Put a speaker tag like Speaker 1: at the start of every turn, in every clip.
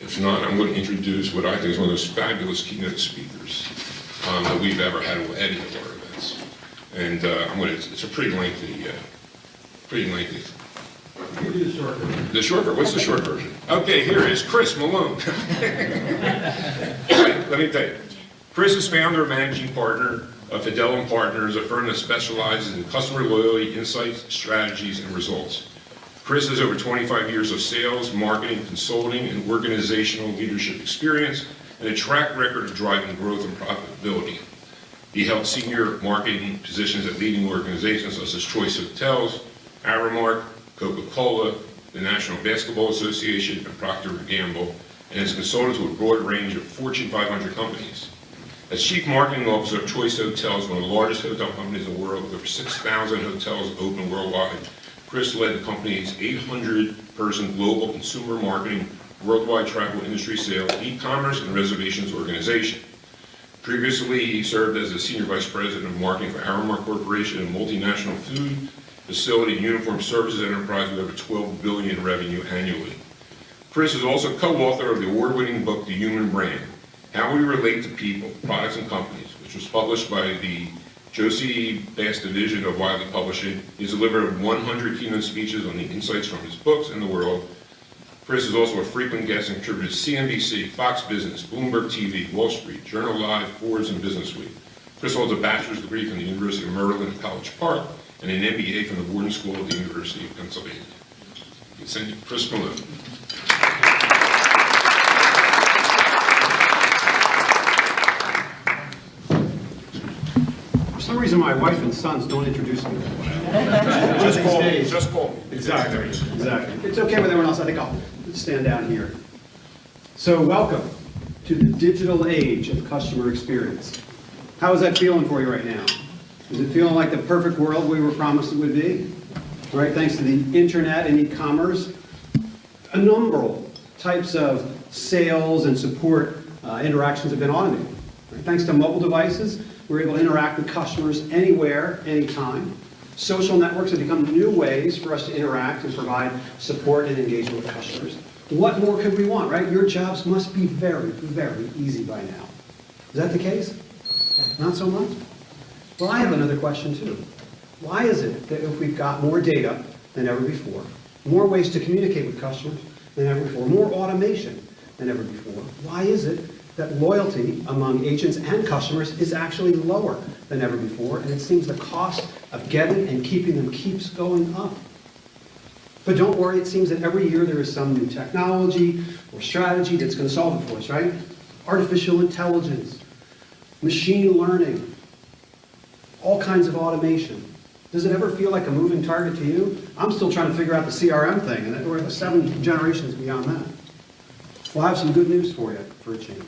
Speaker 1: If not, I'm going to introduce what I think is one of those fabulous keynote speakers that we've ever had at any of our events. And it's a pretty lengthy.
Speaker 2: You do the short version.
Speaker 1: The short version. What's the short version? Okay, here is Chris Malone. Let me tell you. Chris is founder and managing partner of Fedelum Partners, a firm that specializes in customer loyalty, insights, strategies, and results. Chris has over 25 years of sales, marketing, consulting, and organizational leadership experience, and a track record of driving growth and profitability. He held senior marketing positions at leading organizations such as Choice Hotels, Aramark, Coca-Cola, the National Basketball Association, and Procter & Gamble, and has consulted to a broad range of Fortune 500 companies. As Chief Marketing Officer of Choice Hotels, one of the largest hotel companies in the world with over 6,000 hotels open worldwide, Chris led the company's 800-person global consumer marketing, worldwide travel industry sales, e-commerce, and reservations organization. Previously, he served as the Senior Vice President of Marketing for Aramark Corporation, a multinational food, facility, and uniform services enterprise with over $12 billion in revenue annually. Chris is also co-author of the award-winning book, The Human Brand, How We Relate to People, Products, and Companies, which was published by the Josie Bass division of Wiley Publishing. He's delivered 100 keynote speeches on the insights from his books and the world. Chris is also a frequent guest and contributor to CNBC, Fox Business, Bloomberg TV, Wall Street, Journal Live, Forbes, and Business Week. Chris holds a bachelor's degree from the University of Maryland at College Park and an MBA from the Wharton School of the University of Pennsylvania. You can send you Chris Malone.
Speaker 2: For some reason, my wife and sons don't introduce me.
Speaker 1: Just call me.
Speaker 2: Exactly. It's okay with everyone else. I think I'll stand down here. So welcome to the digital age of customer experience. How is that feeling for you right now? Is it feeling like the perfect world we were promised it would be? Right, thanks to the internet and e-commerce, a number of types of sales and support interactions have been automated. Right? Thanks to mobile devices, we're able to interact with customers anywhere, anytime. Social networks have become new ways for us to interact and provide support and engagement with customers. What more could we want, right? Your jobs must be very, very easy by now. Is that the case? Not so much? Well, I have another question too. Why is it that if we've got more data than ever before, more ways to communicate with customers than ever before, more automation than ever before, why is it that loyalty among agents and customers is actually lower than ever before, and it seems the cost of getting and keeping them keeps going up? But don't worry, it seems that every year there is some new technology or strategy that's going to solve it for us, right? Artificial intelligence, machine learning, all kinds of automation. Does it ever feel like a moving target to you? I'm still trying to figure out the CRM thing, and we're 7 generations beyond that. Well, I have some good news for you for a change.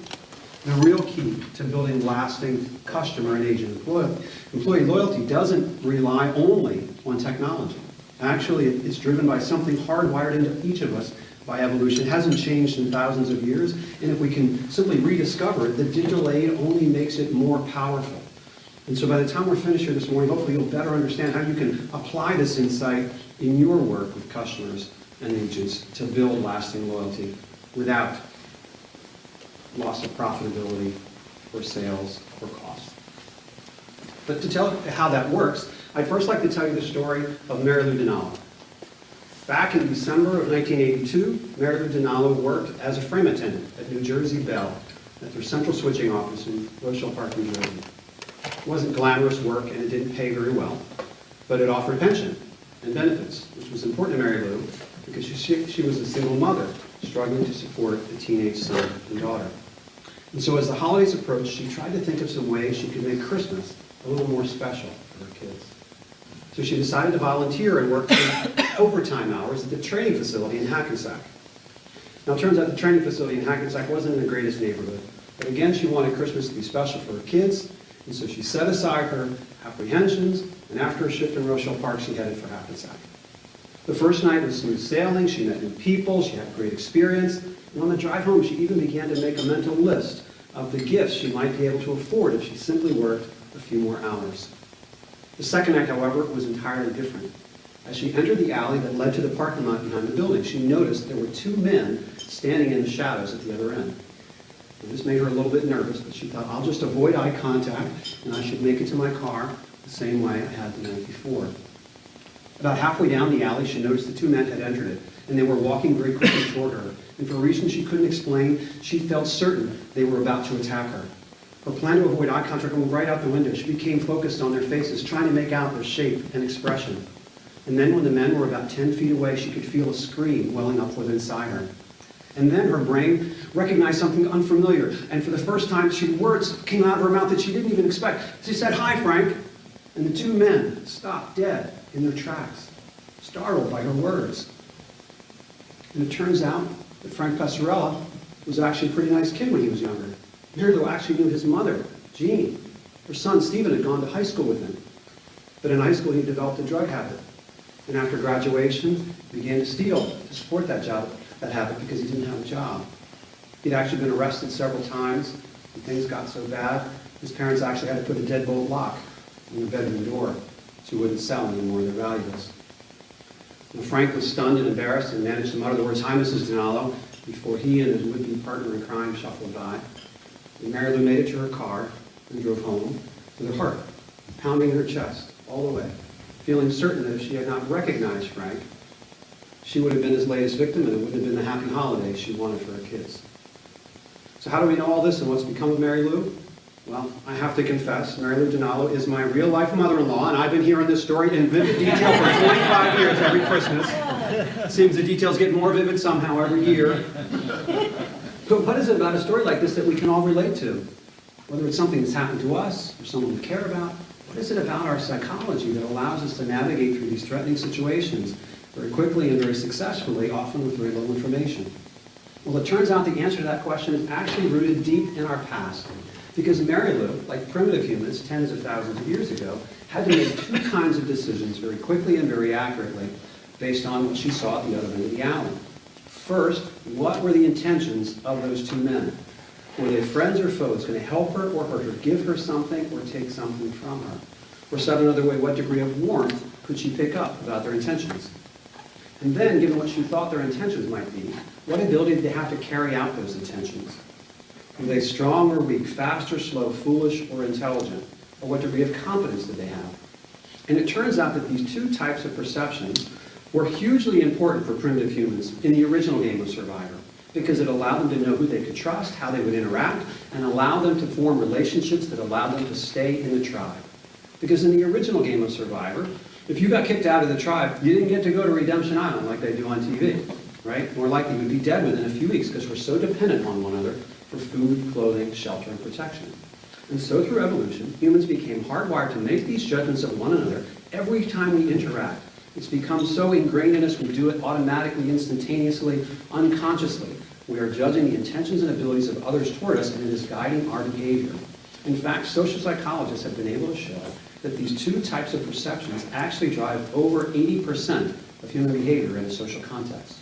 Speaker 2: The real key to building lasting customer and agent employee loyalty doesn't rely only on technology. Actually, it's driven by something hardwired into each of us by evolution. It hasn't changed in thousands of years, and if we can simply rediscover it, the digital age only makes it more powerful. And so by the time we're finished here this morning, hopefully you'll better understand how you can apply this insight in your work with customers and agents to build lasting loyalty without loss of profitability or sales or cost. But to tell how that works, I'd first like to tell you the story of Mary Lou Dinalo. Back in December of 1982, Mary Lou Dinalo worked as a frame attendant at New Jersey Bell at their central switching office in Rochelle Park, New Jersey. It wasn't glamorous work and it didn't pay very well, but it offered pension and benefits, which was important to Mary Lou because she was a single mother struggling to support a teenage son and daughter. And so as the holidays approached, she tried to think of some ways she could make Christmas a little more special for her kids. So she decided to volunteer and work overtime hours at the training facility in Hackensack. Now it turns out the training facility in Hackensack wasn't in the greatest neighborhood, but again she wanted Christmas to be special for her kids, and so she set aside her apprehensions, and after a shift in Rochelle Park, she headed for Hackensack. The first night was smooth sailing, she met new people, she had a great experience, and on the drive home she even began to make a mental list of the gifts she might be able to afford if she simply worked a few more hours. The second night, however, was entirely different. As she entered the alley that led to the parking lot behind the building, she noticed there were two men standing in the shadows at the other end. And this made her a little bit nervous, but she thought, I'll just avoid eye contact, and I should make it to my car the same way I had the night before. About halfway down the alley, she noticed the two men had entered it, and they were walking very quickly toward her. And for a reason she couldn't explain, she felt certain they were about to attack her. Her plan to avoid eye contact went right out the window. She became focused on their faces, trying to make out their shape and expression. And then when the men were about 10 feet away, she could feel a scream welling up within inside her. And then her brain recognized something unfamiliar. And for the first time, words came out of her mouth that she didn't even expect. She said, "Hi, Frank." And the two men stopped dead in their tracks, startled by her words. And it turns out that Frank Passarella was actually a pretty nice kid when he was younger. Mary actually knew his mother, Jean. Her son, Stephen, had gone to high school with him. But in high school, he developed a drug habit. And after graduation, he began to steal to support that habit because he didn't have a job. He'd actually been arrested several times, and things got so bad, his parents actually had to put a deadbolt lock on the bedroom door so he wouldn't sell any more of their valuables. Now, Frank was stunned and embarrassed and managed to mutter the words, "Hi, Mrs. Dinallo," before he and his would-be partner in crime shuffled by. And Mary Lou made it to her car and drove home with her heart pounding in her chest all the way, feeling certain that if she had not recognized Frank, she would have been his latest victim, and it wouldn't have been the happy holiday she wanted for her kids. So how do we know all this and what's become of Mary Lou? Well, I have to confess, Mary Lou Dinallo is my real-life mother-in-law, and I've been hearing this story in vivid detail for 25 years every Christmas. It seems the details get more vivid somehow every year. But what is it about a story like this that we can all relate to? Whether it's something that's happened to us or someone we care about, what is it about our psychology that allows us to navigate through these threatening situations very quickly and very successfully, often with very little information? Well, it turns out the answer to that question is actually rooted deep in our past. Because Mary Lou, like primitive humans tens of thousands of years ago, had to make two kinds of decisions very quickly and very accurately based on what she saw at the other end of the alley. First, what were the intentions of those two men? Were they friends or foes, going to help her or hurt her, give her something or take something from her? Or said another way, what degree of warmth could she pick up about their intentions? And then, given what she thought their intentions might be, what ability did they have to carry out those intentions? Were they strong or weak, fast or slow, foolish or intelligent? Or what degree of competence did they have? And it turns out that these two types of perceptions were hugely important for primitive humans in the original game of Survivor, because it allowed them to know who they could trust, how they would interact, and allow them to form relationships that allowed them to stay in the tribe. Because in the original game of Survivor, if you got kicked out of the tribe, you didn't get to go to Redemption Island like they do on TV, right? More likely you'd be dead within a few weeks because we're so dependent on one another for food, clothing, shelter, and protection. And so through evolution, humans became hardwired to make these judgments of one another every time we interact. It's become so ingrained in us, we do it automatically, instantaneously, unconsciously. We are judging the intentions and abilities of others toward us, and it is guiding our behavior. In fact, social psychologists have been able to show that these two types of perceptions actually drive over 80% of human behavior in a social context.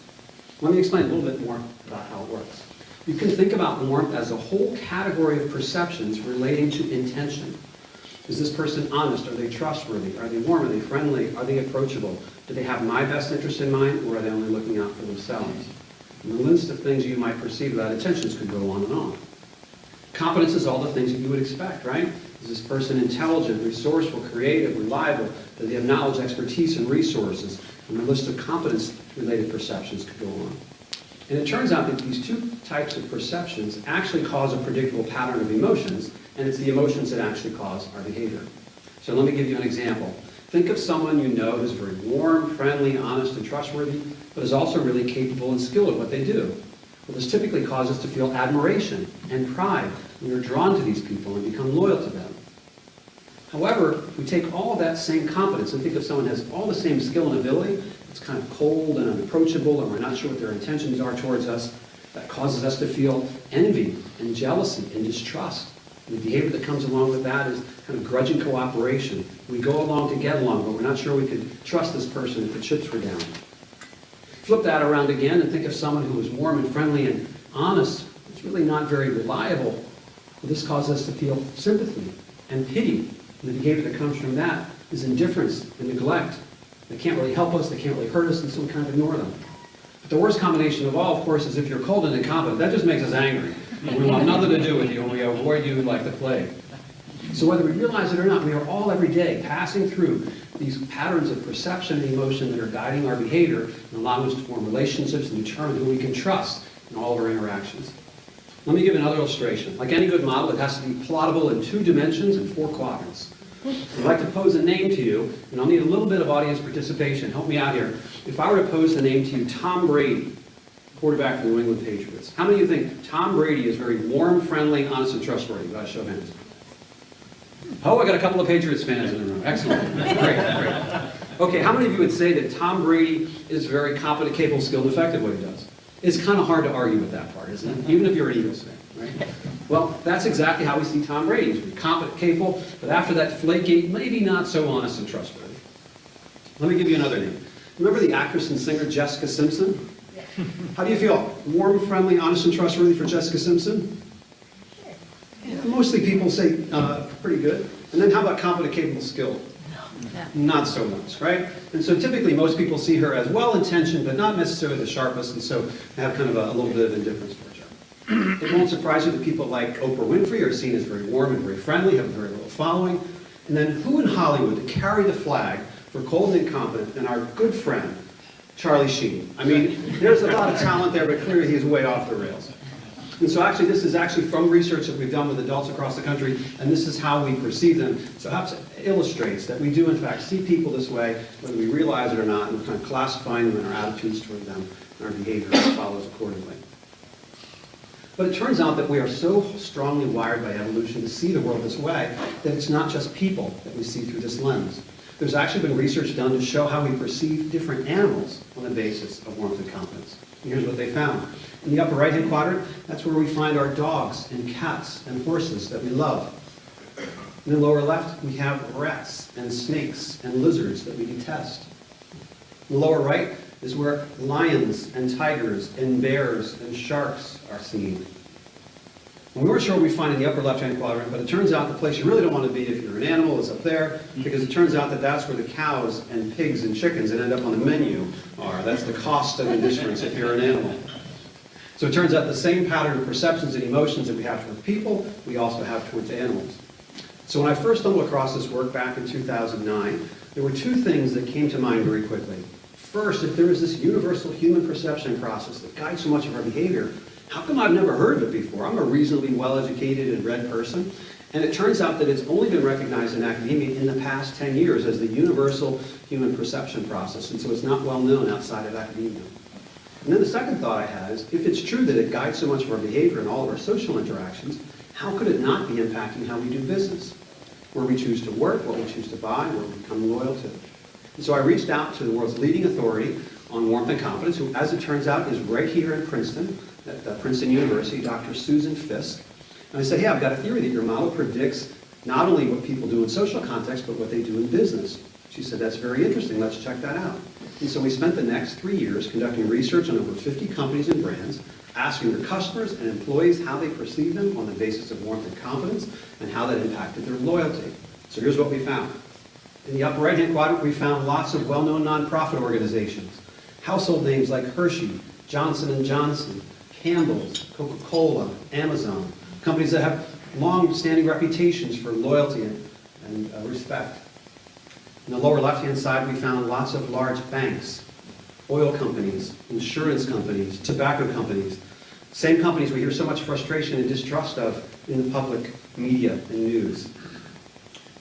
Speaker 2: Let me explain a little bit more about how it works. You can think about warmth as a whole category of perceptions relating to intention. Is this person honest? Are they trustworthy? Are they warm? Are they friendly? Are they approachable? Do they have my best interest in mind, or are they only looking out for themselves? And the list of things you might perceive about intentions could go on and on. Competence is all the things that you would expect, right? Is this person intelligent, resourceful, creative, reliable? Do they have knowledge, expertise, and resources? And the list of competence-related perceptions could go on. And it turns out that these two types of perceptions actually cause a predictable pattern of emotions, and it's the emotions that actually cause our behavior. So let me give you an example. Think of someone you know who's very warm, friendly, honest, and trustworthy, but is also really capable and skilled at what they do. Well, this typically causes us to feel admiration and pride. We are drawn to these people and become loyal to them. However, if we take all of that same competence and think of someone who has all the same skill and ability, it's kind of cold and unapproachable, and we're not sure what their intentions are towards us, that causes us to feel envy and jealousy and distrust. And the behavior that comes along with that is kind of grudging cooperation. We go along to get along, but we're not sure we could trust this person if the chips were down. Flip that around again and think of someone who is warm and friendly and honest. It's really not very reliable. Well, this causes us to feel sympathy and pity. And the behavior that comes from that is indifference and neglect. They can't really help us, they can't really hurt us, and so we kind of ignore them. But the worst combination of all, of course, is if you're cold and incompetent. That just makes us angry. We want nothing to do with you, and we avoid you like the plague. So whether we realize it or not, we are all every day passing through these patterns of perception and emotion that are guiding our behavior and allowing us to form relationships and determine who we can trust in all of our interactions. Let me give another illustration. Like any good model, it has to be plottable in 2 dimensions and 4 quadrants. I'd like to pose a name to you, and I'll need a little bit of audience participation. Help me out here. If I were to pose the name to you, Tom Brady, quarterback for the New England Patriots, how many of you think Tom Brady is very warm, friendly, honest, and trustworthy? By a show of hands. Oh, I got a couple of Patriots fans in the room. Excellent. Great, great. Okay, how many of you would say that Tom Brady is very competent, capable, skilled, and effective at what he does? It's kind of hard to argue with that part, isn't it? Even if you're an Eagles fan, right? Well, that's exactly how we see Tom Brady. He's very competent, capable, but after that flaky, maybe not so honest and trustworthy. Let me give you another name. Remember the actress and singer Jessica Simpson? How do you feel? Warm, friendly, honest, and trustworthy for Jessica Simpson? Yeah, mostly people say pretty good. And then how about competent, capable, skilled? Not so much, right? And so typically most people see her as well-intentioned, but not necessarily the sharpest, and so have kind of a little bit of indifference towards her. It won't surprise you that people like Oprah Winfrey are seen as very warm and very friendly, have a very little following. And then who in Hollywood to carry the flag for cold and incompetent, and our good friend, Charlie Sheen? I mean, there's a lot of talent there, but clearly he's way off the rails. And so actually, this is actually from research that we've done with adults across the country, and this is how we perceive them. So perhaps it illustrates that we do, in fact, see people this way, whether we realize it or not, and we're kind of classifying them and our attitudes toward them, and our behavior follows accordingly. But it turns out that we are so strongly wired by evolution to see the world this way, that it's not just people that we see through this lens. There's actually been research done to show how we perceive different animals on the basis of warmth and confidence. And here's what they found. In the upper right-hand quadrant, that's where we find our dogs and cats and horses that we love. In the lower left, we have rats and snakes and lizards that we detest. In the lower right is where lions and tigers and bears and sharks are seen. And we weren't sure what we find in the upper left-hand quadrant, but it turns out the place you really don't want to be if you're an animal is up there, because it turns out that that's where the cows and pigs and chickens that end up on the menu are. That's the cost of the difference if you're an animal. So it turns out the same pattern of perceptions and emotions that we have towards people, we also have towards animals. So when I first stumbled across this work back in 2009, there were 2 things that came to mind very quickly. First, if there is this universal human perception process that guides so much of our behavior, how come I've never heard of it before? I'm a reasonably well-educated and read person. And it turns out that it's only been recognized in academia in the past 10 years as the universal human perception process. And so it's not well known outside of academia. And then the second thought I had is, if it's true that it guides so much of our behavior and all of our social interactions, how could it not be impacting how we do business? Where we choose to work, what we choose to buy, what we become loyal to. And so I reached out to the world's leading authority on warmth and confidence, who, as it turns out, is right here in Princeton, at Princeton University, Dr. Susan Fisk. And I said, hey, I've got a theory that your model predicts not only what people do in social context, but what they do in business. She said, that's very interesting, let's check that out. And so we spent the next 3 years conducting research on over 50 companies and brands, asking their customers and employees how they perceive them on the basis of warmth and confidence, and how that impacted their loyalty. So here's what we found. In the upper right-hand quadrant, we found lots of well-known nonprofit organizations. Household names like Hershey, Johnson & Johnson, Campbell's, Coca-Cola, Amazon, companies that have long-standing reputations for loyalty and respect. In the lower left-hand side, we found lots of large banks, oil companies, insurance companies, tobacco companies, same companies we hear so much frustration and distrust of in the public media and news.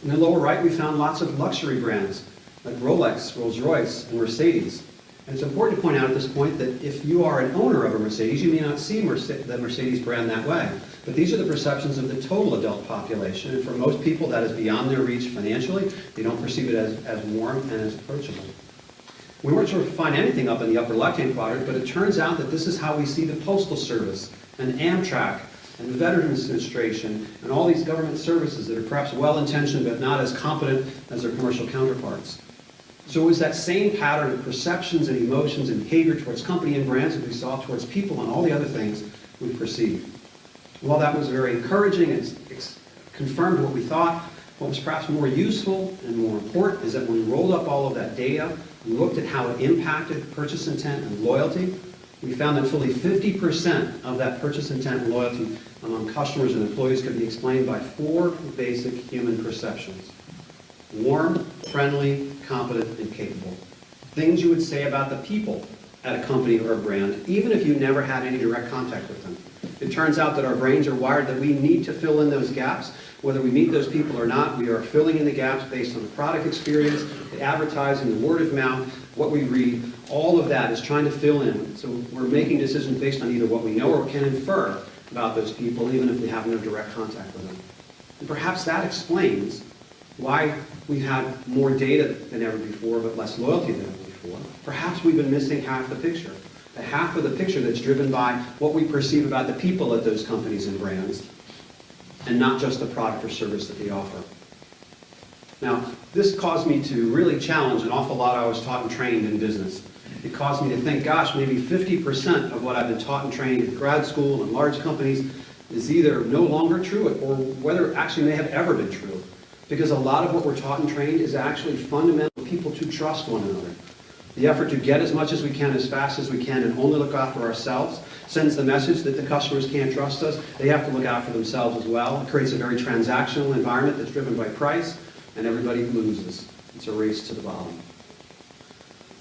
Speaker 2: In the lower right, we found lots of luxury brands like Rolex, Rolls-Royce, and Mercedes. And it's important to point out at this point that if you are an owner of a Mercedes, you may not see the Mercedes brand that way. But these are the perceptions of the total adult population. And for most people, that is beyond their reach financially. They don't perceive it as warm and as approachable. We weren't sure to find anything up in the upper left-hand quadrant, but it turns out that this is how we see the Postal Service and Amtrak and the Veterans Administration and all these government services that are perhaps well-intentioned but not as competent as their commercial counterparts. So it was that same pattern of perceptions and emotions and behavior towards company and brands that we saw towards people and all the other things we perceived. While that was very encouraging, it confirmed what we thought. What was perhaps more useful and more important is that when we rolled up all of that data We looked at how it impacted purchase intent and loyalty. We found that fully 50% of that purchase intent and loyalty among customers and employees could be explained by 4 basic human perceptions: warm, friendly, competent, and capable. Things you would say about the people at a company or a brand, even if you never had any direct contact with them. It turns out that our brains are wired that we need to fill in those gaps. Whether we meet those people or not, we are filling in the gaps based on the product experience, the advertising, the word of mouth, what we read. All of that is trying to fill in. So we're making decisions based on either what we know or can infer about those people, even if we have no direct contact with them. And perhaps that explains why we have more data than ever before, but less loyalty than ever before. Perhaps we've been missing half the picture. The half of the picture that's driven by what we perceive about the people at those companies and brands, and not just the product or service that they offer. Now, this caused me to really challenge an awful lot I was taught and trained in business. It caused me to think, gosh, maybe 50% of what I've been taught and trained in grad school and large companies is either no longer true or whether it actually may have ever been true. Because a lot of what we're taught and trained is actually fundamental for people to trust one another. The effort to get as much as we can, as fast as we can, and only look after ourselves sends the message that the customers can't trust us. They have to look out for themselves as well. It creates a very transactional environment that's driven by price, and everybody loses. It's a race to the bottom.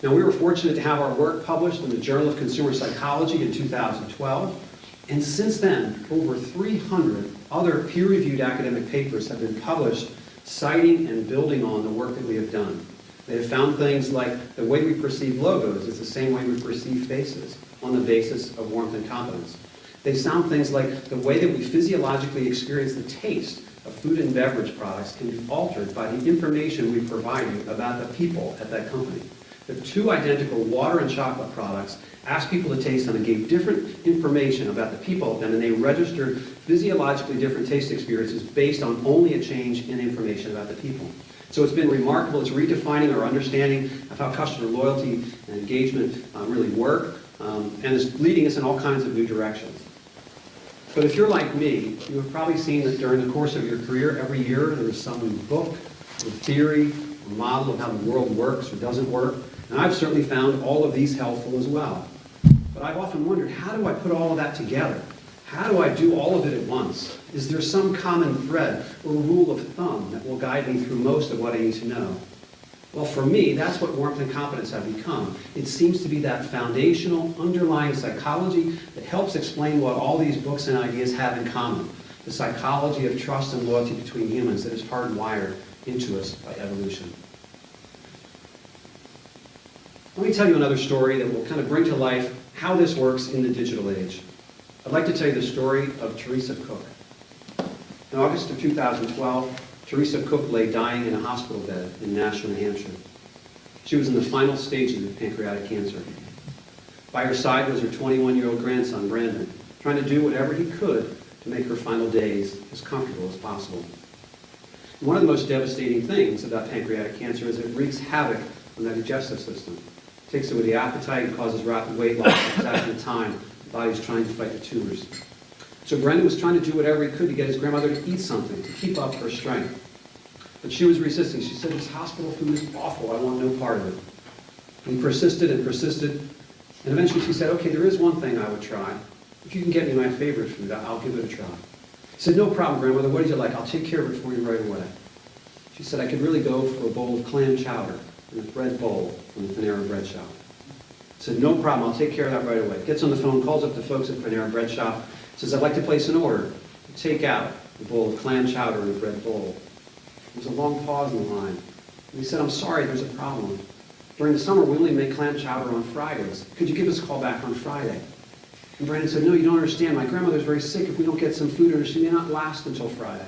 Speaker 2: Now, we were fortunate to have our work published in the Journal of Consumer Psychology in 2012. And since then, over 300 other peer-reviewed academic papers have been published citing and building on the work that we have done. They have found things like the way we perceive logos is the same way we perceive faces on the basis of warmth and competence. They found things like the way that we physiologically experience the taste of food and beverage products can be altered by the information we provide you about the people at that company. The 2 identical water and chocolate products asked people to taste them and gave different information about the people at them, and they registered physiologically different taste experiences based on only a change in information about the people. So it's been remarkable. It's redefining our understanding of how customer loyalty and engagement really work, and it's leading us in all kinds of new directions. But if you're like me, you have probably seen that during the course of your career, every year there is some new book or theory or model of how the world works or doesn't work. And I've certainly found all of these helpful as well. But I've often wondered, how do I put all of that together? How do I do all of it at once? Is there some common thread or rule of thumb that will guide me through most of what I need to know? Well, for me, that's what warmth and competence have become. It seems to be that foundational, underlying psychology that helps explain what all these books and ideas have in common. The psychology of trust and loyalty between humans that is hardwired into us by evolution. Let me tell you another story that will kind of bring to life how this works in the digital age. I'd like to tell you the story of Teresa Cook. In August of 2012, Teresa Cook lay dying in a hospital bed in Nashua, New Hampshire. She was in the final stages of pancreatic cancer. By her side was her 21-year-old grandson, Brandon, trying to do whatever he could to make her final days as comfortable as possible. And one of the most devastating things about pancreatic cancer is it wreaks havoc on the digestive system. It takes away the appetite and causes rapid weight loss at exactly the time the body's trying to fight the tumors. So Brendan was trying to do whatever he could to get his grandmother to eat something, to keep up her strength. But she was resisting. She said, "This hospital food is awful. I want no part of it." And he persisted and persisted. And eventually she said, "Okay, there is one thing I would try. If you can get me my favorite food, I'll give it a try." He said, "No problem, grandmother. What did you like? I'll take care of it for you right away." She said, "I could really go for a bowl of clam chowder in a bread bowl from the Panera Bread Shop." He said, "No problem. I'll take care of that right away." Gets on the phone, calls up the folks at Panera Bread Shop, says, "I'd like to place an order to take out a bowl of clam chowder in a bread bowl." There was a long pause in the line. And he said, "I'm sorry, there's a problem. During the summer, we only make clam chowder on Fridays. Could you give us a call back on Friday?" And Brandon said, "No, you don't understand. My grandmother's very sick. If we don't get some food to her, she may not last until Friday."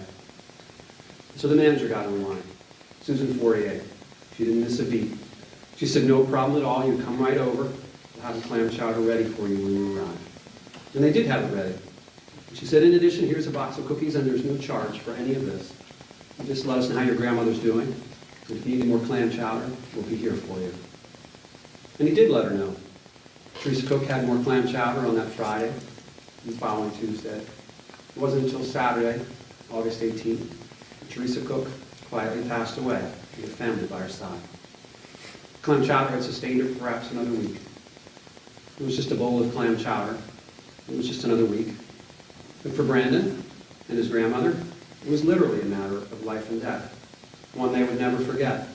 Speaker 2: So the manager got on the line, Susan Fourier. She didn't miss a beat. She said, "No problem at all. You come right over. We'll have the clam chowder ready for you when you arrive." And they did have it ready. She said, "In addition, here's a box of cookies, and there's no charge for any of this. You just let us know how your grandmother's doing. And if you need any more clam chowder, we'll be here for you." And he did let her know. Teresa Cook had more clam chowder on that Friday and the following Tuesday. It wasn't until Saturday, August 18th, that Teresa Cook quietly passed away with her family by her side. Clam chowder had sustained her for perhaps another week. It was just a bowl of clam chowder. It was just another week. But for Brandon and his grandmother, it was literally a matter of life and death, one they would never forget.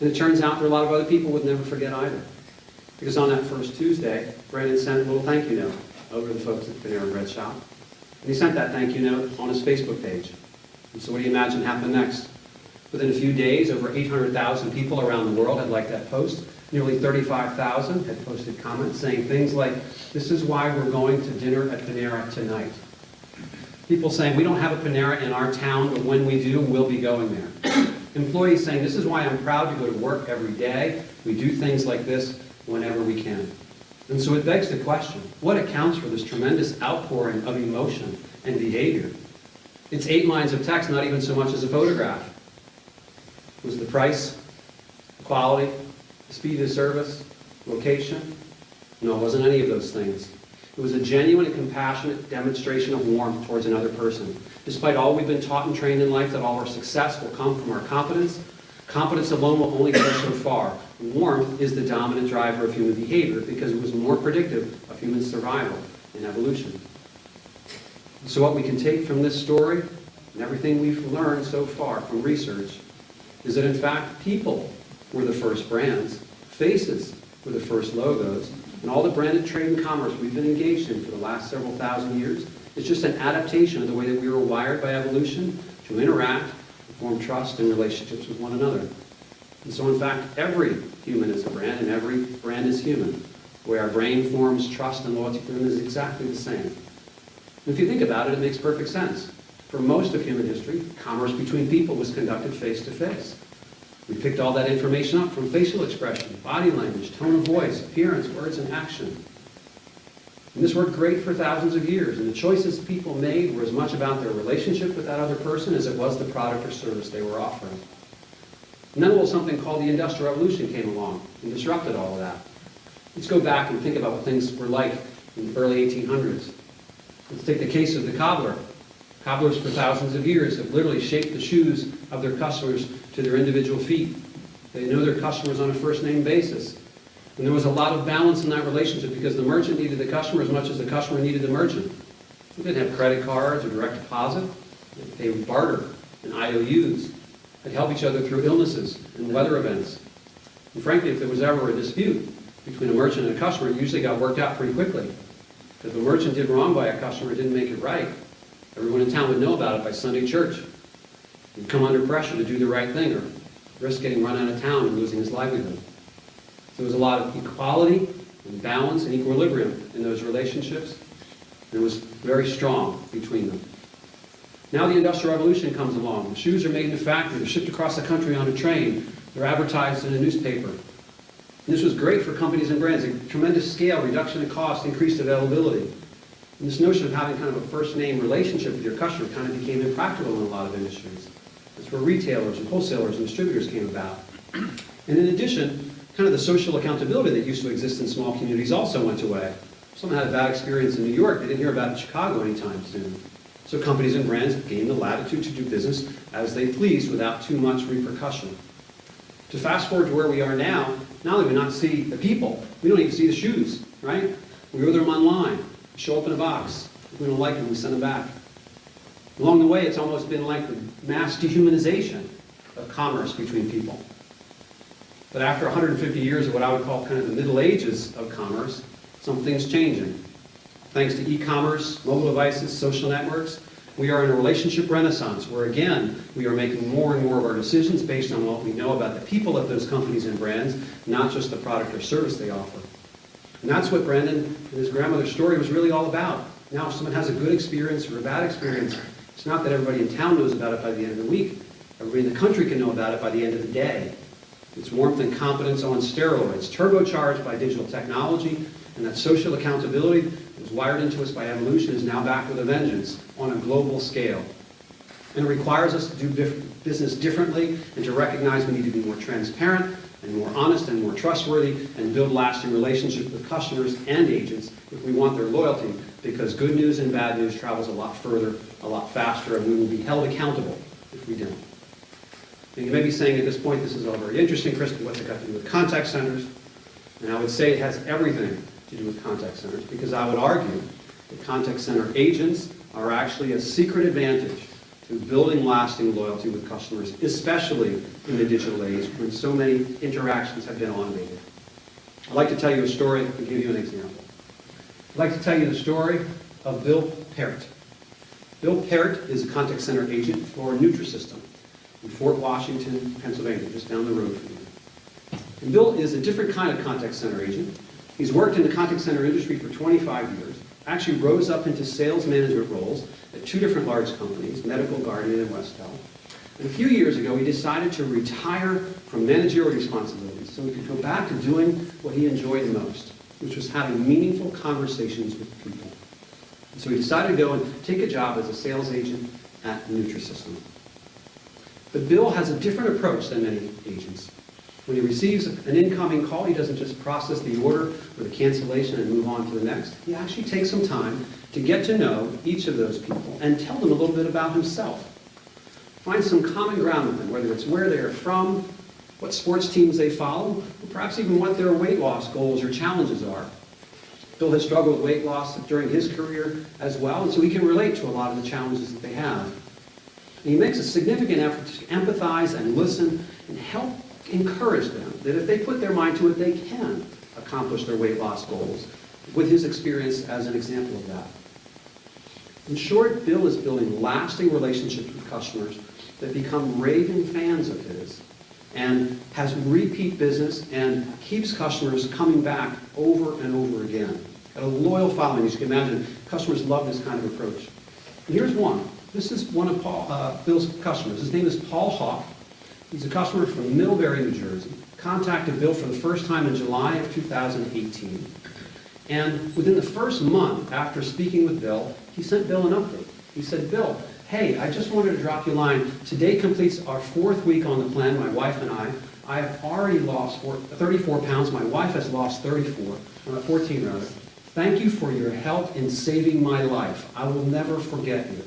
Speaker 2: And it turns out there are a lot of other people would never forget either. Because on that first Tuesday, Brandon sent a little thank you note over to the folks at the Panera Bread shop. And he sent that thank you note on his Facebook page. And so what do you imagine happened next? Within a few days, over 800,000 people around the world had liked that post. Nearly 35,000 had posted comments saying things like, "This is why we're going to dinner at Panera tonight." People saying, "We don't have a Panera in our town, but when we do, we'll be going there." Employees saying, "This is why I'm proud to go to work every day. We do things like this whenever we can." And so it begs the question, what accounts for this tremendous outpouring of emotion and behavior? It's 8 lines of text, not even so much as a photograph. Was the price, the quality, the speed of service, location? No, it wasn't any of those things. It was a genuine and compassionate demonstration of warmth towards another person. Despite all we've been taught and trained in life that all our success will come from our competence, competence alone will only go so far. Warmth is the dominant driver of human behavior because it was more predictive of human survival and evolution. So what we can take from this story and everything we've learned so far from research is that in fact people were the first brands, faces were the first logos, and all the branded trade and commerce we've been engaged in for the last several thousand years is just an adaptation of the way that we were wired by evolution to interact, form trust and relationships with one another. And so in fact, every human is a brand and every brand is human. The way our brain forms trust and loyalty to them is exactly the same. And if you think about it, it makes perfect sense. For most of human history, commerce between people was conducted face to face. We picked all that information up from facial expression, body language, tone of voice, appearance, words, and action. And this worked great for thousands of years, and the choices people made were as much about their relationship with that other person as it was the product or service they were offering. And then something called the Industrial Revolution came along and disrupted all of that. Let's go back and think about what things were like in the early 1800s. Let's take the case of the cobbler. Cobblers for thousands of years have literally shaped the shoes of their customers to their individual feet. They know their customers on a first-name basis. And there was a lot of balance in that relationship because the merchant needed the customer as much as the customer needed the merchant. They didn't have credit cards or direct deposit. They would barter and IOUs. They'd help each other through illnesses and weather events. And frankly, if there was ever a dispute between a merchant and a customer, it usually got worked out pretty quickly. If the merchant did wrong by a customer, didn't make it right, everyone in town would know about it by Sunday church. He'd come under pressure to do the right thing or risk getting run out of town and losing his livelihood. So there was a lot of equality and balance and equilibrium in those relationships. And it was very strong between them. Now the Industrial Revolution comes along. The shoes are made in a factory. They're shipped across the country on a train. They're advertised in a newspaper. And this was great for companies and brands. A tremendous scale, reduction in cost, increased availability. And this notion of having kind of a first-name relationship with your customer kind of became impractical in a lot of industries. That's where retailers and wholesalers and distributors came about. And in addition, kind of the social accountability that used to exist in small communities also went away. If someone had a bad experience in New York, they didn't hear about it in Chicago anytime soon. So companies and brands gained the latitude to do business as they pleased without too much repercussion. To fast forward to where we are now, not only do we not see the people, we don't even see the shoes, right? We order them online, show up in a box. If we don't like them, we send them back. Along the way, it's almost been like the mass dehumanization of commerce between people. But after 150 years of what I would call kind of the Middle Ages of commerce, something's changing. Thanks to e-commerce, mobile devices, social networks, we are in a relationship renaissance where, again, we are making more and more of our decisions based on what we know about the people of those companies and brands, not just the product or service they offer. And that's what Brandon and his grandmother's story was really all about. Now, if someone has a good experience or a bad experience, it's not that everybody in town knows about it by the end of the week. Everybody in the country can know about it by the end of the day. It's warmth and competence on steroids, turbocharged by digital technology, and that social accountability that was wired into us by evolution is now back with a vengeance on a global scale. And it requires us to do business differently and to recognize we need to be more transparent and more honest and more trustworthy and build lasting relationships with customers and agents if we want their loyalty, because good news and bad news travels a lot further, a lot faster, and we will be held accountable if we don't. And you may be saying at this point, this is all very interesting, Kristen, what's it got to do with contact centers? And I would say it has everything to do with contact centers, because I would argue that contact center agents are actually a secret advantage to building lasting loyalty with customers, especially in the digital age when so many interactions have been automated. I'd like to tell you a story and give you an example. I'd like to tell you the story of Bill Parrott. Bill Parrott is a contact center agent for Nutrisystem in Fort Washington, Pennsylvania, just down the road from you. And Bill is a different kind of contact center agent. He's worked in the contact center industry for 25 years, actually rose up into sales management roles at 2 different large companies, Medical, Guardian, and Westel. And a few years ago, he decided to retire from managerial responsibilities so he could go back to doing what he enjoyed the most, which was having meaningful conversations with people. And so he decided to go and take a job as a sales agent at Nutrisystem. But Bill has a different approach than many agents. When he receives an incoming call, he doesn't just process the order or the cancellation and move on to the next. He actually takes some time to get to know each of those people and tell them a little bit about himself. Find some common ground with them, whether it's where they're from, what sports teams they follow, or perhaps even what their weight loss goals or challenges are. Bill has struggled with weight loss during his career as well, and so he can relate to a lot of the challenges that they have. And he makes a significant effort to empathize and listen and help encourage them that if they put their mind to it, they can accomplish their weight loss goals, with his experience as an example of that. In short, Bill is building lasting relationships with customers that become raving fans of his and has repeat business and keeps customers coming back over and over again. Got a loyal following, as you can imagine. Customers love this kind of approach. And here's one. This is one of Bill's customers. His name is Paul Hawk. He's a customer from Middlebury, New Jersey. Contacted Bill for the first time in July of 2018. And within the first month after speaking with Bill, he sent Bill an update. He said, Bill, hey, I just wanted to drop you a line. Today completes our 4th week on the plan, my wife and I. I have already lost 34 pounds. My wife has lost 14 rather. Thank you for your help in saving my life. I will never forget you.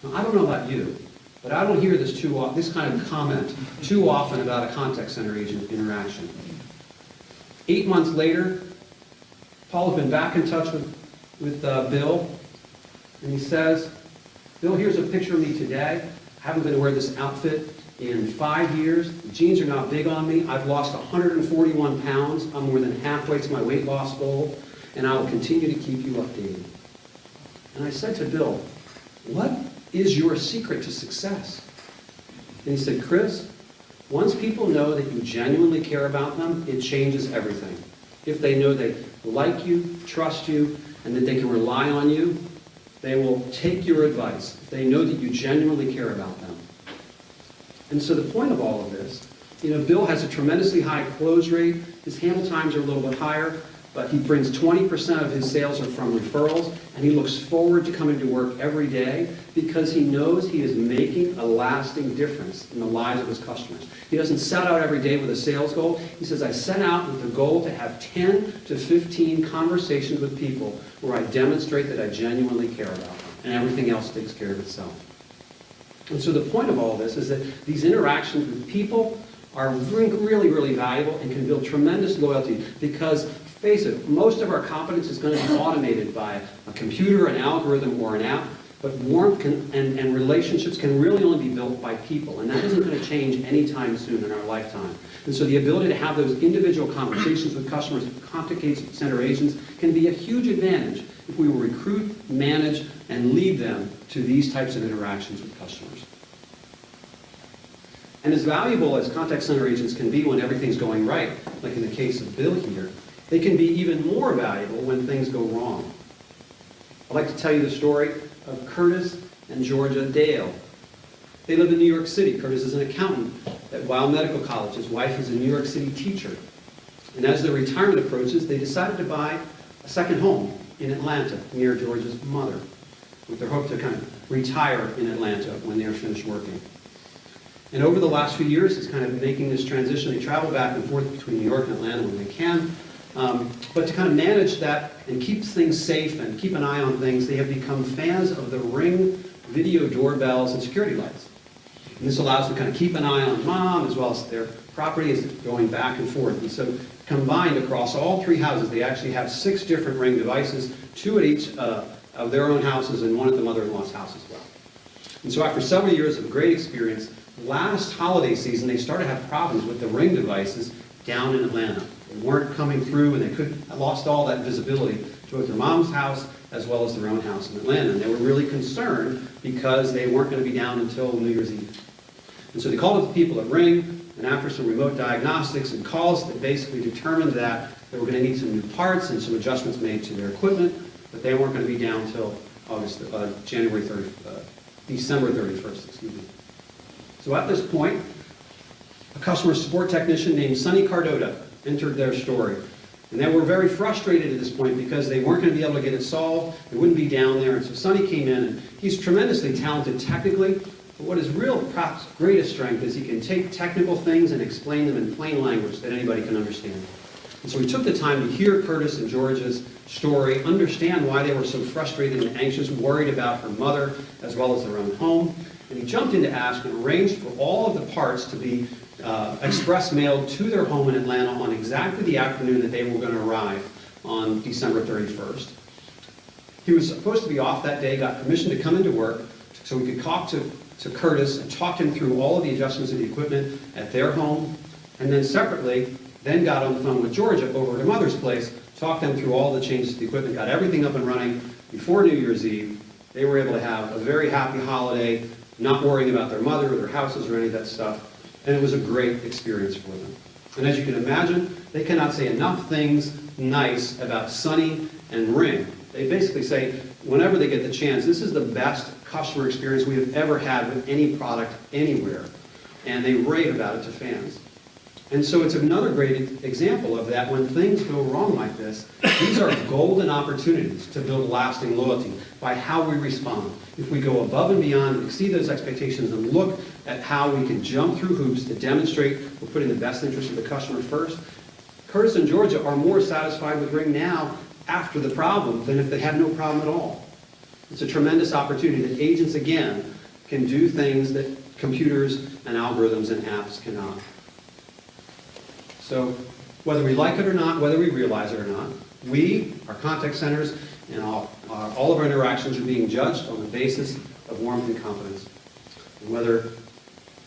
Speaker 2: Now, I don't know about you, but I don't hear this kind of comment too often about a contact center agent interaction. 8 months later, Paul has been back in touch with Bill, and he says, Bill, here's a picture of me today. I haven't been to wear this outfit in 5 years. The jeans are not big on me. I've lost 141 pounds. I'm more than halfway to my weight loss goal, and I will continue to keep you updated. And I said to Bill, what is your secret to success? And he said, Chris, once people know that you genuinely care about them, it changes everything. If they know they like you, trust you, and that they can rely on you, they will take your advice. If they know that you genuinely care about them. And so the point of all of this, Bill has a tremendously high close rate. His handle times are a little bit higher, but he brings 20% of his sales are from referrals, and he looks forward to coming to work every day because he knows he is making a lasting difference in the lives of his customers. He doesn't set out every day with a sales goal. He says, I set out with the goal to have 10 to 15 conversations with people where I demonstrate that I genuinely care about them, and everything else takes care of itself. And so the point of all this is that these interactions with people are really, really valuable and can build tremendous loyalty because, face it, most of our competence is going to be automated by a computer, an algorithm, or an app, but warmth and relationships can really only be built by people, and that isn't going to change anytime soon in our lifetime. And so the ability to have those individual conversations with customers, contact center agents, can be a huge advantage if we will recruit, manage, and lead them to these types of interactions with customers. And as valuable as contact center agents can be when everything's going right, like in the case of Bill here, they can be even more valuable when things go wrong. I'd like to tell you the story of Curtis and Georgia Dale. They live in New York City. Curtis is an accountant at Weill Medical College. His wife is a New York City teacher. And as their retirement approaches, they decided to buy a second home in Atlanta near Georgia's mother, with their hope to kind of retire in Atlanta when they are finished working. And over the last few years, it's kind of making this transition. They travel back and forth between New York and Atlanta when they can. But to kind of manage that and keep things safe and keep an eye on things, they have become fans of the Ring video doorbells and security lights. And this allows them to kind of keep an eye on mom as well as their property is going back and forth. And so combined across all 3 houses, they actually have 6 different Ring devices, 2 at each of their own houses and 1 at the mother-in-law's house as well. And so after several years of great experience, last holiday season, they started to have problems with the Ring devices down in Atlanta. They weren't coming through and they lost all that visibility to both their mom's house as well as their own house in Atlanta. And they were really concerned because they weren't going to be down until New Year's Eve. And so they called up the people at Ring, and after some remote diagnostics and calls, they basically determined that they were going to need some new parts and some adjustments made to their equipment, but they weren't going to be down until December 31st, excuse me. So at this point, a customer support technician named Sonny Cardota entered their story. And they were very frustrated at this point because they weren't going to be able to get it solved. They wouldn't be down there. And so Sonny came in, and he's tremendously talented technically. But what his real, perhaps greatest strength is he can take technical things and explain them in plain language that anybody can understand. And so he took the time to hear Curtis and George's story, understand why they were so frustrated and anxious, worried about her mother as well as their own home. And he jumped into Assoc and arranged for all of the parts to be express mailed to their home in Atlanta on exactly the afternoon that they were going to arrive on December 31st. He was supposed to be off that day, got permission to come into work so he could talk to Curtis and talk him through all of the adjustments of the equipment at their home, and then separately, then got on the phone with Georgia over at her mother's place, talked them through all the changes to the equipment, got everything up and running before New Year's Eve. They were able to have a very happy holiday, not worrying about their mother or their houses or any of that stuff. And it was a great experience for them. And as you can imagine, they cannot say enough things nice about Sonny and Ring. They basically say, whenever they get the chance, this is the best customer experience we have ever had with any product anywhere. And they rave about it to fans. And so it's another great example of that. When things go wrong like this, these are golden opportunities to build lasting loyalty by how we respond. If we go above and beyond, exceed those expectations, and look at how we can jump through hoops to demonstrate we're putting the best interest of the customer first, Curtis and Georgia are more satisfied with Ring now after the problem than if they had no problem at all. It's a tremendous opportunity that agents, again, can do things that computers and algorithms and apps cannot. So whether we like it or not, whether we realize it or not, we, our contact centers, and all of our interactions are being judged on the basis of warmth and confidence. And whether,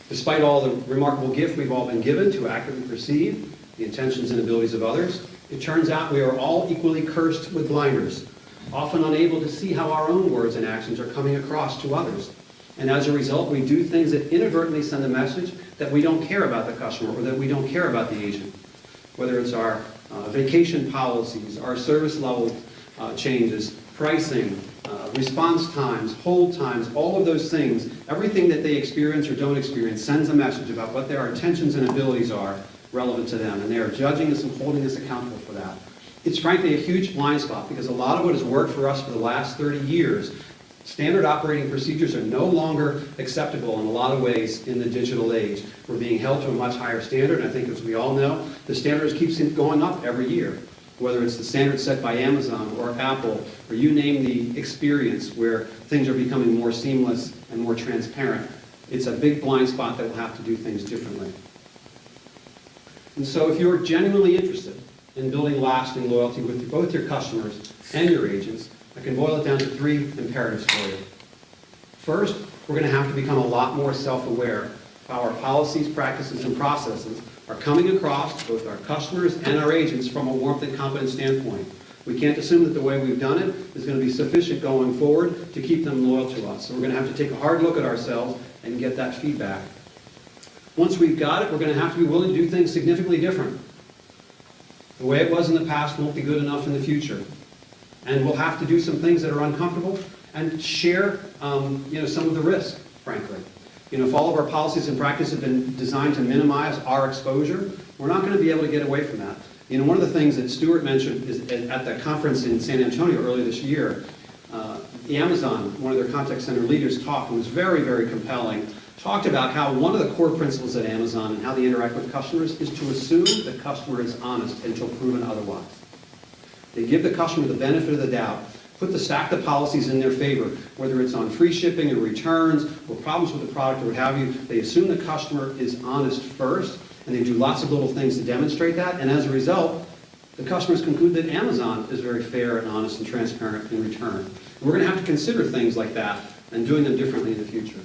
Speaker 2: despite all the remarkable gift we've all been given to accurately perceive the intentions and abilities of others, it turns out we are all equally cursed with blinders, often unable to see how our own words and actions are coming across to others. And as a result, we do things that inadvertently send a message that we don't care about the customer or that we don't care about the agent. Whether it's our vacation policies, our service level changes, pricing, response times, hold times, all of those things, everything that they experience or don't experience sends a message about what their intentions and abilities are relevant to them. And they are judging us and holding us accountable for that. It's frankly a huge blind spot because a lot of what has worked for us for the last 30 years, standard operating procedures are no longer acceptable in a lot of ways in the digital age. We're being held to a much higher standard, and I think as we all know, the standards keeps going up every year. Whether it's the standard set by Amazon or Apple, or you name the experience where things are becoming more seamless and more transparent, it's a big blind spot that will have to do things differently. And so if you're genuinely interested in building lasting loyalty with both your customers and your agents, I can boil it down to 3 imperatives for you. First, we're going to have to become a lot more self-aware of how our policies, practices, and processes are coming across to both our customers and our agents from a warmth and confidence standpoint. We can't assume that the way we've done it is going to be sufficient going forward to keep them loyal to us. So we're going to have to take a hard look at ourselves and get that feedback. Once we've got it, we're going to have to be willing to do things significantly different. The way it was in the past won't be good enough in the future. And we'll have to do some things that are uncomfortable and share some of the risk, frankly. If all of our policies and practices have been designed to minimize our exposure, we're not going to be able to get away from that. One of the things that Stuart mentioned is at the conference in San Antonio earlier this year, Amazon, one of their contact center leaders, talked, and was very, very compelling, talked about how one of the core principles at Amazon and how they interact with customers is to assume the customer is honest until proven otherwise. They give the customer the benefit of the doubt put the stack the policies in their favor, whether it's on free shipping or returns or problems with the product or what have you. They assume the customer is honest first, and they do lots of little things to demonstrate that, and as a result, the customers conclude that Amazon is very fair and honest and transparent in return. And we're going to have to consider things like that and doing them differently in the future.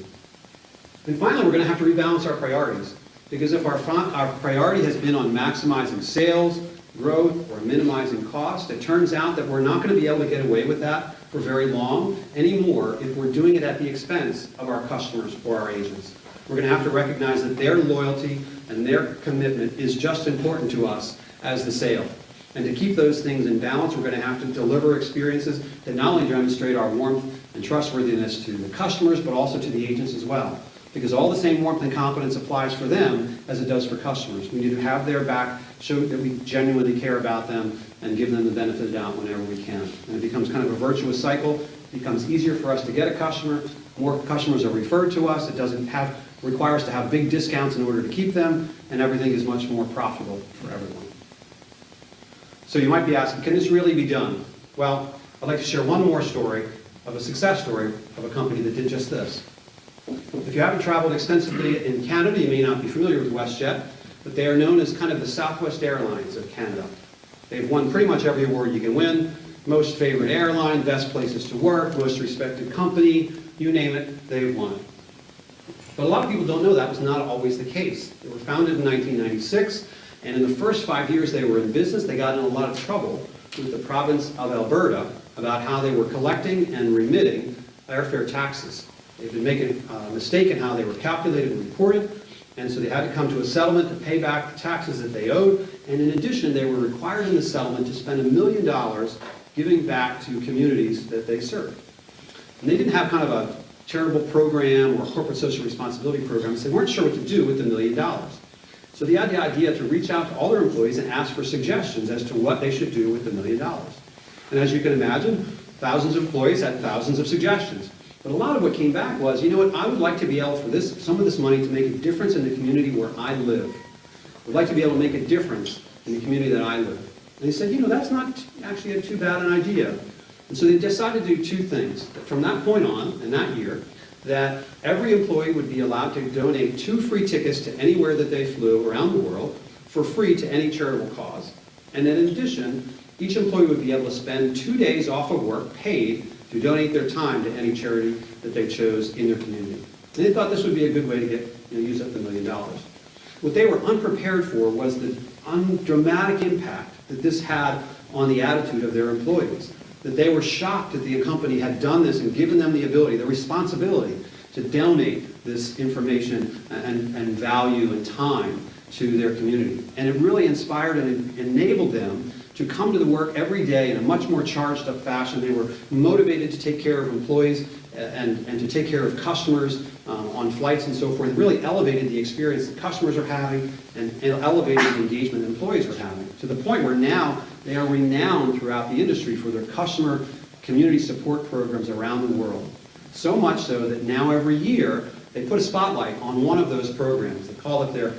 Speaker 2: And finally, we're going to have to rebalance our priorities, because if our priority has been on maximizing sales, growth, or minimizing cost, it turns out that we're not going to be able to get away with that for very long anymore if we're doing it at the expense of our customers or our agents. We're going to have to recognize that their loyalty and their commitment is just important to us as the sale. And to keep those things in balance, we're going to have to deliver experiences that not only demonstrate our warmth and trustworthiness to the customers, but also to the agents as well. Because all the same warmth and confidence applies for them as it does for customers. We need to have their back, show that we genuinely care about them, and give them the benefit of the doubt whenever we can. And it becomes kind of a virtuous cycle. It becomes easier for us to get a customer. More customers are referred to us. It doesn't require us to have big discounts in order to keep them, and everything is much more profitable for everyone. So you might be asking, can this really be done? Well, I'd like to share one more story of a success story of a company that did just this. If you haven't traveled extensively in Canada, you may not be familiar with WestJet, but they are known as kind of the Southwest Airlines of Canada. They've won pretty much every award you can win. Most favorite airline, best places to work, most respected company, you name it, they've won it. But a lot of people don't know that was not always the case. They were founded in 1996, and in the first 5 years they were in business, they got in a lot of trouble with the province of Alberta about how they were collecting and remitting airfare taxes. They've been making a mistake in how they were calculated and reported, and so they had to come to a settlement to pay back the taxes that they owed, and in addition, they were required in the settlement to spend $1 million giving back to communities that they served. And they didn't have kind of a charitable program or corporate social responsibility program, so they weren't sure what to do with the $1 million. So they had the idea to reach out to all their employees and ask for suggestions as to what they should do with the $1 million. And as you can imagine, thousands of employees had thousands of suggestions. But a lot of what came back was, you know what, I would like to be able for some of this money to make a difference in the community where I live. I would like to be able to make a difference in the community that I live. And they said, you know, that's not actually too bad an idea. And so they decided to do two things. From that point on, in that year, that every employee would be allowed to donate 2 free tickets to anywhere that they flew around the world for free to any charitable cause. And then in addition, each employee would be able to spend 2 days off of work paid to donate their time to any charity that they chose in their community. And they thought this would be a good way to use up the $1 million. What they were unprepared for was the dramatic impact that this had on the attitude of their employees. That they were shocked that the company had done this and given them the ability, the responsibility to donate this information and value and time to their community. And it really inspired and enabled them to come to the work every day in a much more charged up fashion. They were motivated to take care of employees and to take care of customers on flights and so forth. It really elevated the experience that customers are having and elevated the engagement that employees are having, to the point where now they are renowned throughout the industry for their customer community support programs around the world. So much so that now every year they put a spotlight on one of those programs. They call it their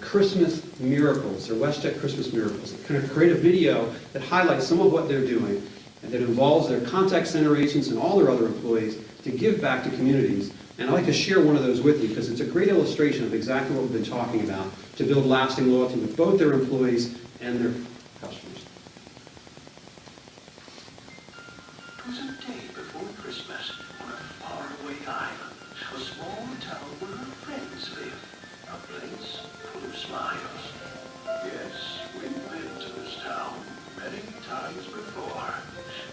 Speaker 2: Christmas Miracles, or WestJet Christmas Miracles. They kind of create a video that highlights some of what they're doing and that involves their contact center agents and all their other employees to give back to communities. And I'd like to share one of those with you because it's a great illustration of exactly what we've been talking about to build lasting loyalty with both their employees and their customers.
Speaker 3: It was a day before Christmas on a faraway island, a small town where our friends live. A place full of smiles. Yes, we've been to this town many times before,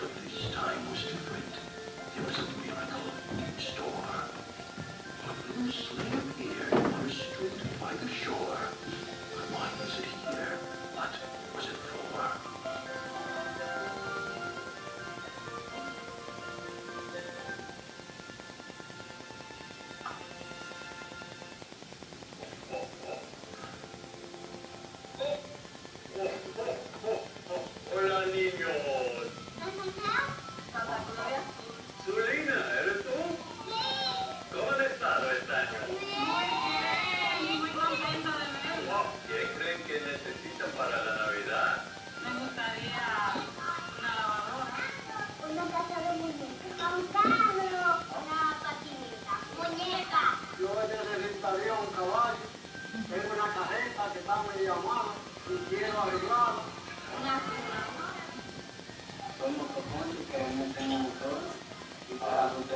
Speaker 3: but this time was different. There was a miracle in store. A little sleigh appeared on a street by the shore. But why was it here? What was it for?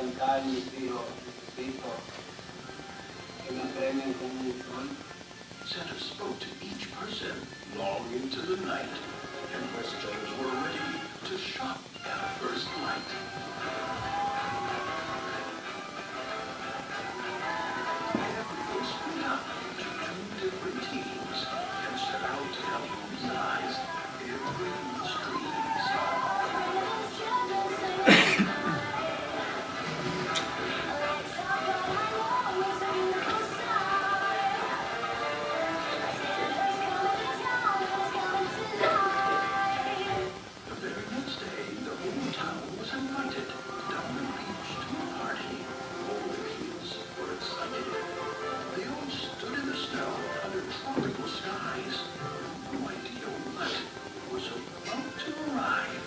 Speaker 4: cantar mis hijos, que me premien con un sol.
Speaker 3: Santa spoke to each person long into the night, and Westerners were ready to shop at first light. Everyone split up into two different teams and set out to help realize everyone's dreams. The very next day, the whole town was invited down the beach to a party. All the kids were excited. They all stood in the snow under tropical skies. No idea what was about to arrive.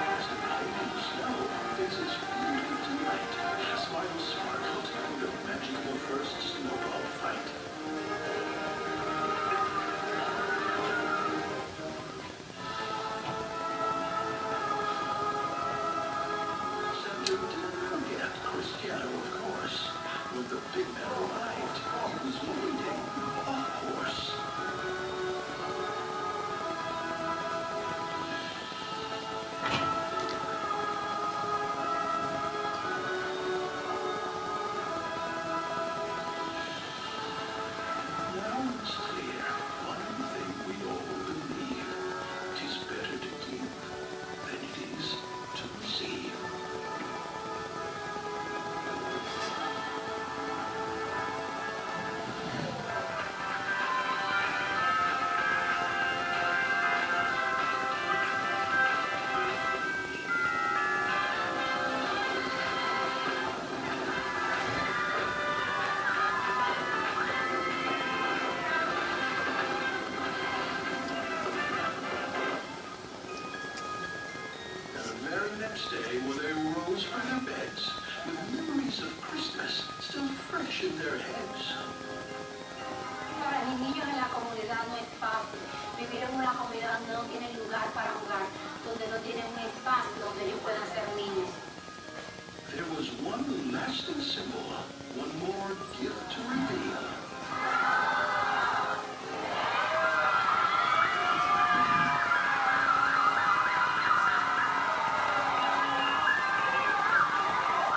Speaker 3: As the night in the snow, faces filled with delight, smiles sparkled in the magical first snowball fight. Santa didn't forget Cristiano, of course. When the big man arrived, he was leading a horse. Now it's clear one thing we all believe. 'Tis better to give than it is to receive. And the very next day, when they rose from their beds, with memories of Christmas still fresh in their heads,
Speaker 5: Para mis niños en la comunidad no es fácil. Vivir en una comunidad donde no tienen lugar para jugar, donde no tienen un espacio donde ellos puedan ser niños.
Speaker 3: there was one lasting symbol, one more gift to reveal.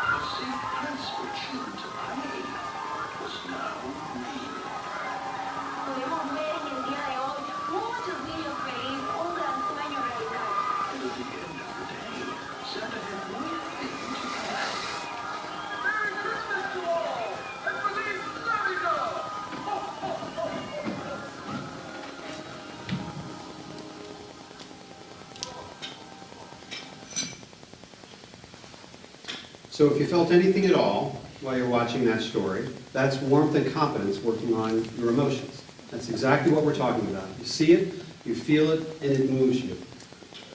Speaker 3: A safe place for children to play was now real.
Speaker 5: Pudimos ver en el día de hoy muchos niños felices, un gran sueño realidad.
Speaker 3: And at the end of the day, Santa had one thing to ask.
Speaker 6: Merry Christmas to all! And Feliz Navidad!
Speaker 2: So if you felt anything at all while you're watching that story, that's warmth and confidence working on your emotions. That's exactly what we're talking about. You see it, you feel it, and it moves you.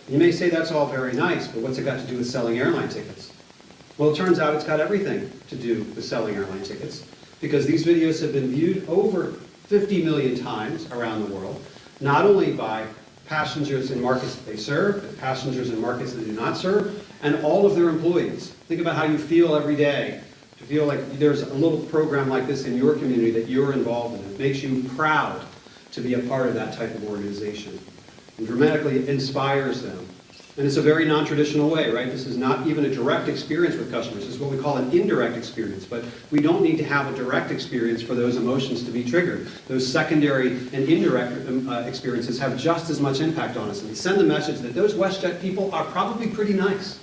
Speaker 2: You may say that's all very nice, but what's it got to do with selling airline tickets? Well, it turns out it's got everything to do with selling airline tickets, because these videos have been viewed over 50 million times around the world, not only by passengers in markets that they serve, but passengers in markets that they do not serve, and all of their employees. Think about how you feel every day, to feel like there's a little program like this in your community that you're involved in. It makes you proud to be a part of that type of organization. And dramatically inspires them. And it's a very non-traditional way, right? This is not even a direct experience with customers. This is what we call an indirect experience. But we don't need to have a direct experience for those emotions to be triggered. Those secondary and indirect experiences have just as much impact on us. And they send the message that those WestJet people are probably pretty nice.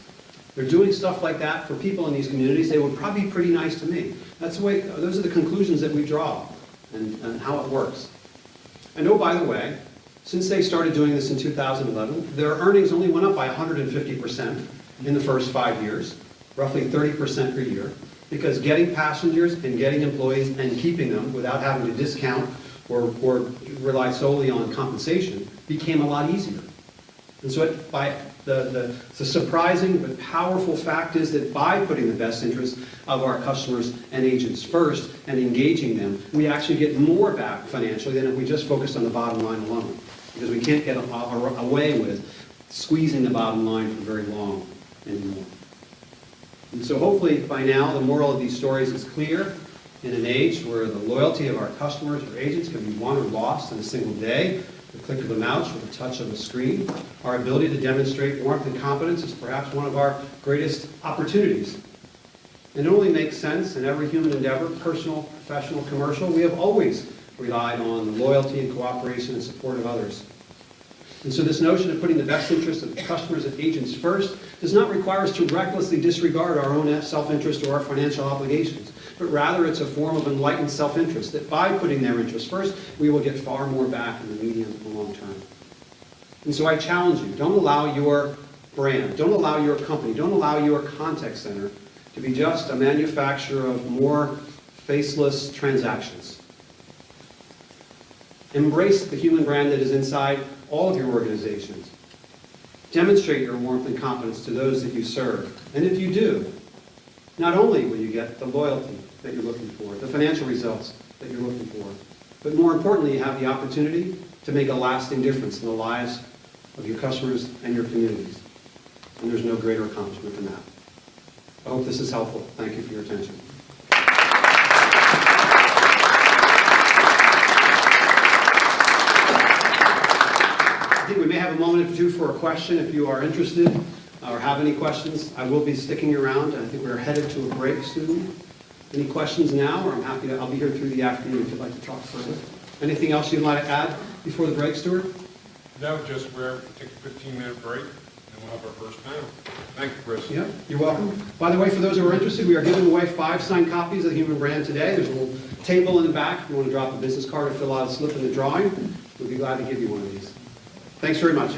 Speaker 2: they're doing stuff like that for people in these communities, they would probably be pretty nice to me. That's the way, those are the conclusions that we draw and how it works. And oh, by the way, since they started doing this in 2011, their earnings only went up by 150% in the first 5 years, roughly 30% per year, because getting passengers and getting employees and keeping them without having to discount or rely solely on compensation became a lot easier. And so the surprising but powerful fact is that by putting the best interests of our customers and agents first and engaging them, we actually get more back financially than if we just focused on the bottom line alone. Because we can't get away with squeezing the bottom line for very long anymore. And so hopefully by now the moral of these stories is clear. In an age where the loyalty of our customers or agents can be won or lost in a single day, the click of a mouse or the touch of a screen, our ability to demonstrate warmth and confidence is perhaps one of our greatest opportunities. And it only makes sense in every human endeavor, personal, professional, commercial. We have always relied on the loyalty and cooperation and support of others. And so this notion of putting the best interests of customers and agents first does not require us to recklessly disregard our own self-interest or our financial obligations, but rather it's a form of enlightened self-interest, that by putting their interests first, we will get far more back in the medium and long term. And so I challenge you, don't allow your brand, don't allow your company, don't allow your contact center to be just a manufacturer of more faceless transactions. Embrace the human brand that is inside all of your organizations. Demonstrate your warmth and confidence to those that you serve. And if you do, not only will you get the loyalty that you're looking for, the financial results that you're looking for, but more importantly, you have the opportunity to make a lasting difference in the lives of your customers and your communities. And there's no greater accomplishment than that. I hope this is helpful. Thank you for your attention. I think we may have a moment or two for a question if you are interested or have any questions. I will be sticking around, and I think we're headed to a break soon. Any questions now, or I'll be here through the afternoon if you'd like to talk further. Anything else you'd like to add before the break, Stuart?
Speaker 7: No, just we'll take a 15-minute break, and we'll have our first panel. Thank you, Chris.
Speaker 2: Yeah, you're welcome. By the way, for those who are interested, we are giving away 5 signed copies of the Human Brand today. There's a little table in the back. If you want to drop a business card or fill out a slip in the drawing, we'd be glad to give you one of these. Thanks very much.